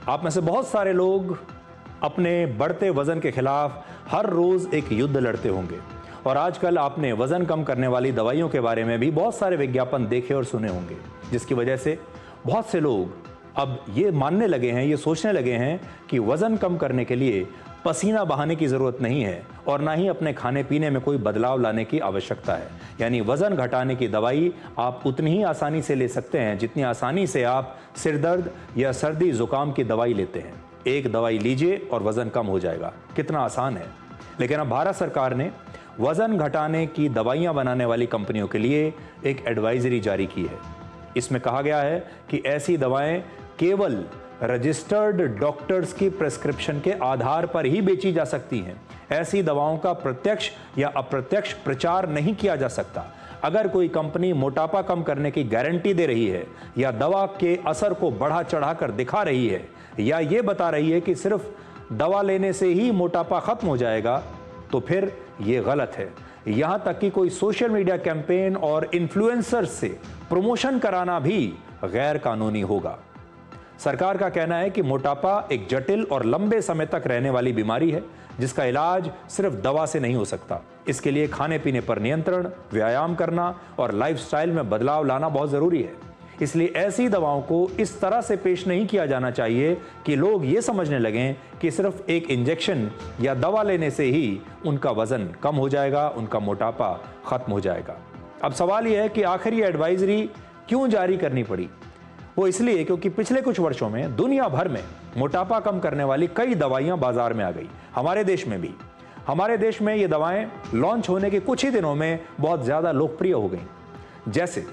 आप में से बहुत सारे लोग अपने बढ़ते वजन के खिलाफ हर रोज एक युद्ध लड़ते होंगे और आजकल आपने वजन कम करने वाली दवाइयों के बारे में भी बहुत सारे विज्ञापन देखे और सुने होंगे, जिसकी वजह से बहुत से लोग अब ये मानने लगे हैं, ये सोचने लगे हैं कि वजन कम करने के लिए पसीना बहाने की ज़रूरत नहीं है और ना ही अपने खाने पीने में कोई बदलाव लाने की आवश्यकता है। यानी वजन घटाने की दवाई आप उतनी ही आसानी से ले सकते हैं जितनी आसानी से आप सिर दर्द या सर्दी जुकाम की दवाई लेते हैं। एक दवाई लीजिए और वजन कम हो जाएगा। कितना आसान है। लेकिन अब भारत सरकार ने वजन घटाने की दवाइयां बनाने वाली कंपनियों के लिए एक एडवाइजरी जारी की है। इसमें कहा गया है कि ऐसी दवाएं केवल रजिस्टर्ड डॉक्टर्स की प्रेस्क्रिप्शन के आधार पर ही बेची जा सकती हैं। ऐसी दवाओं का प्रत्यक्ष या अप्रत्यक्ष प्रचार नहीं किया जा सकता। अगर कोई कंपनी मोटापा कम करने की गारंटी दे रही है या दवा के असर को बढ़ा चढ़ाकर दिखा रही है या ये बता रही है कि सिर्फ दवा लेने से ही मोटापा खत्म हो जाएगा, तो फिर ये गलत है। यहां तक कि कोई सोशल मीडिया कैंपेन और इन्फ्लुएंसर्स से प्रमोशन कराना भी गैर कानूनी होगा। सरकार का कहना है कि मोटापा एक जटिल और लंबे समय तक रहने वाली बीमारी है जिसका इलाज सिर्फ दवा से नहीं हो सकता। इसके लिए खाने पीने पर नियंत्रण, व्यायाम करना और लाइफस्टाइल में बदलाव लाना बहुत जरूरी है। इसलिए ऐसी दवाओं को इस तरह से पेश नहीं किया जाना चाहिए कि लोग ये समझने लगें कि सिर्फ एक इंजेक्शन या दवा लेने से ही उनका वजन कम हो जाएगा, उनका मोटापा खत्म हो जाएगा। अब सवाल यह है कि आखिर ये एडवाइजरी क्यों जारी करनी पड़ी? वो इसलिए क्योंकि पिछले कुछ वर्षों में दुनिया भर में मोटापा कम करने वाली कई दवाइयां बाजार में आ गई। हमारे देश में भी। हमारे देश में ये दवाएं लॉन्च होने के कुछ ही दिनों में बहुत ज्यादा लोकप्रिय हो गई। जैसे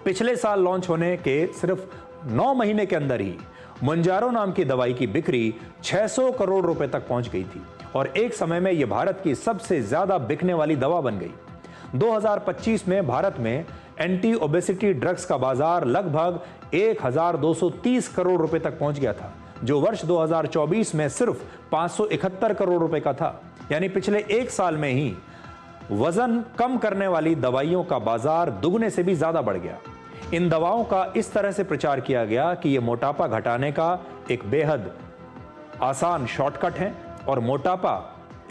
पिछले साल लॉन्च होने के सिर्फ 9 महीने के अंदर ही मंजारो नाम की दवाई की बिक्री 600 करोड़ रुपए तक पहुंच गई थी और एक समय में यह भारत की सबसे ज्यादा बिकने वाली दवा बन गई। 2025 में भारत में एंटी ओबेसिटी ड्रग्स का बाजार लगभग 1230 करोड़ रुपए तक पहुंच गया था, जो वर्ष 2024 में सिर्फ 571 करोड़ रुपए का था। यानी पिछले एक साल में ही वजन कम करने वाली दवाइयों का बाजार दुगने से भी ज्यादा बढ़ गया। इन दवाओं का इस तरह से प्रचार किया गया कि यह मोटापा घटाने का एक बेहद आसान शॉर्टकट है और मोटापा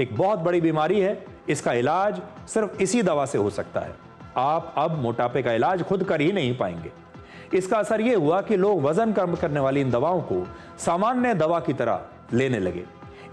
एक बहुत बड़ी बीमारी है, इसका इलाज सिर्फ इसी दवा से हो सकता है। आप अब मोटापे का इलाज खुद कर ही नहीं पाएंगे। इसका असर यह हुआ कि लोग वजन कम करने वाली इन दवाओं को सामान्य दवा की तरह लेने लगे।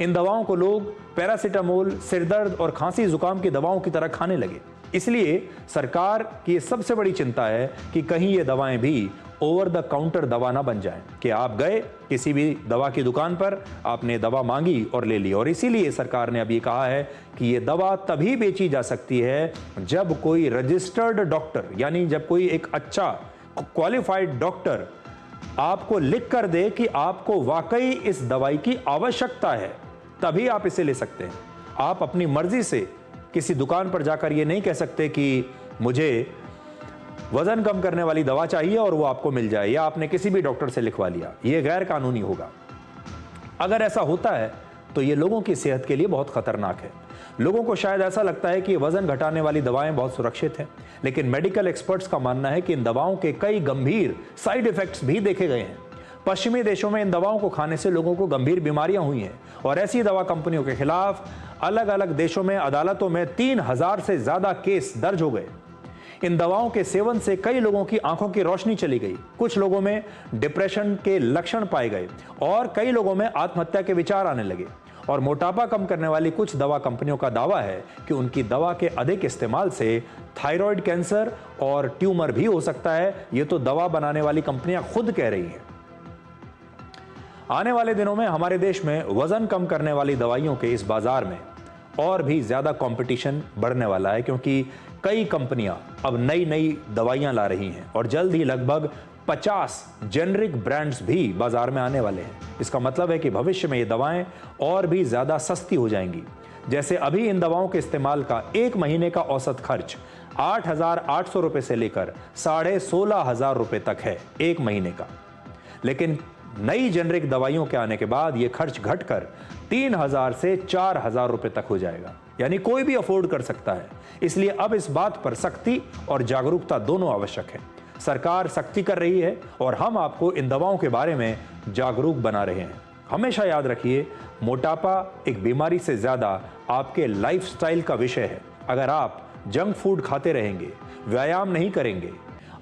इन दवाओं को लोग पैरासीटामोल, सिरदर्द और खांसी जुकाम की दवाओं की तरह खाने लगे। इसलिए सरकार की सबसे बड़ी चिंता है कि कहीं ये दवाएं भी ओवर द काउंटर दवा ना बन जाएं, कि आप गए किसी भी दवा की दुकान पर, आपने दवा मांगी और ले ली। और इसीलिए सरकार ने अभी कहा है कि ये दवा तभी बेची जा सकती है जब कोई रजिस्टर्ड डॉक्टर, यानी जब कोई एक अच्छा क्वालिफाइड डॉक्टर आपको लिख कर दे कि आपको वाकई इस दवाई की आवश्यकता है, तभी आप इसे ले सकते हैं। आप अपनी मर्जी से किसी दुकान पर जाकर ये नहीं कह सकते कि मुझे वजन कम करने वाली दवा चाहिए और वो आपको मिल जाए, या आपने किसी भी डॉक्टर से लिखवा लिया। ये गैर कानूनी होगा। अगर ऐसा होता है तो ये लोगों की सेहत के लिए बहुत खतरनाक है। लोगों को शायद ऐसा लगता है कि वजन घटाने वाली दवाएं बहुत सुरक्षित हैं, लेकिन मेडिकल एक्सपर्ट्स का मानना है कि इन दवाओं के कई गंभीर साइड इफेक्ट्स भी देखे गए हैं। पश्चिमी देशों में इन दवाओं को खाने से लोगों को गंभीर बीमारियां हुई हैं और ऐसी दवा कंपनियों के खिलाफ अलग अलग देशों में अदालतों में 3000 से ज्यादा केस दर्ज हो गए। इन दवाओं के सेवन से कई लोगों की आंखों की रोशनी चली गई, कुछ लोगों में डिप्रेशन के लक्षण पाए गए और कई लोगों में आत्महत्या के विचार आने लगे। और मोटापा कम करने वाली कुछ दवा कंपनियों का दावा है कि उनकी दवा के अधिक इस्तेमाल से थायराइड कैंसर और ट्यूमर भी हो सकता है। यह तो दवा बनाने वाली कंपनियां खुद कह रही हैं। आने वाले दिनों में हमारे देश में वजन कम करने वाली दवाइयों के इस बाजार में और भी ज्यादा कंपटीशन बढ़ने वाला है, क्योंकि कई कंपनियां अब नई नई दवाइयां ला रही हैं और जल्द ही लगभग 50 जेनरिक ब्रांड्स भी बाजार में आने वाले हैं। इसका मतलब है कि भविष्य में ये दवाएं और भी ज्यादा सस्ती हो जाएंगी। जैसे अभी इन दवाओं के इस्तेमाल का एक महीने का औसत खर्च 8,800 रुपए से लेकर 16,500 रुपए तक है एक महीने का, लेकिन नई जेनरिक दवाइयों के आने के बाद यह खर्च घटकर 3,000 से 4,000 रुपए तक हो जाएगा। यानी कोई भी अफोर्ड कर सकता है। इसलिए अब इस बात पर सख्ती और जागरूकता दोनों आवश्यक है। सरकार सख्ती कर रही है और हम आपको इन दवाओं के बारे में जागरूक बना रहे हैं। हमेशा याद रखिए, मोटापा एक बीमारी से ज़्यादा आपके लाइफस्टाइल का विषय है। अगर आप जंक फूड खाते रहेंगे, व्यायाम नहीं करेंगे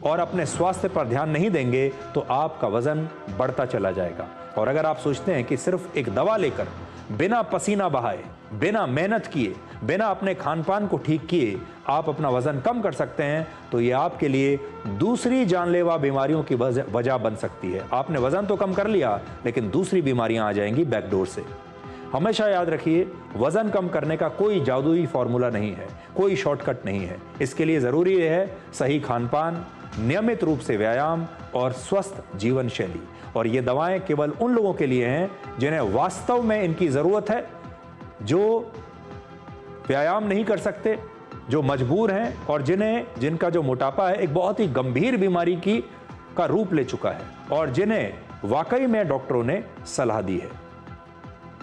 और अपने स्वास्थ्य पर ध्यान नहीं देंगे तो आपका वजन बढ़ता चला जाएगा। और अगर आप सोचते हैं कि सिर्फ एक दवा लेकर, बिना पसीना बहाए, बिना मेहनत किए, बिना अपने खान पान को ठीक किए आप अपना वजन कम कर सकते हैं, तो ये आपके लिए दूसरी जानलेवा बीमारियों की वजह बन सकती है। आपने वजन तो कम कर लिया, लेकिन दूसरी बीमारियां आ जाएंगी बैकडोर से। हमेशा याद रखिए, वजन कम करने का कोई जादुई फॉर्मूला नहीं है, कोई शॉर्टकट नहीं है। इसके लिए ज़रूरी है सही खान पान, नियमित रूप से व्यायाम और स्वस्थ जीवन शैली। और ये दवाएं केवल उन लोगों के लिए हैं जिन्हें वास्तव में इनकी ज़रूरत है, जो व्यायाम नहीं कर सकते, जो मजबूर हैं और जिनका जो मोटापा है एक बहुत ही गंभीर बीमारी का रूप ले चुका है और जिन्हें वाकई में डॉक्टरों ने सलाह दी है।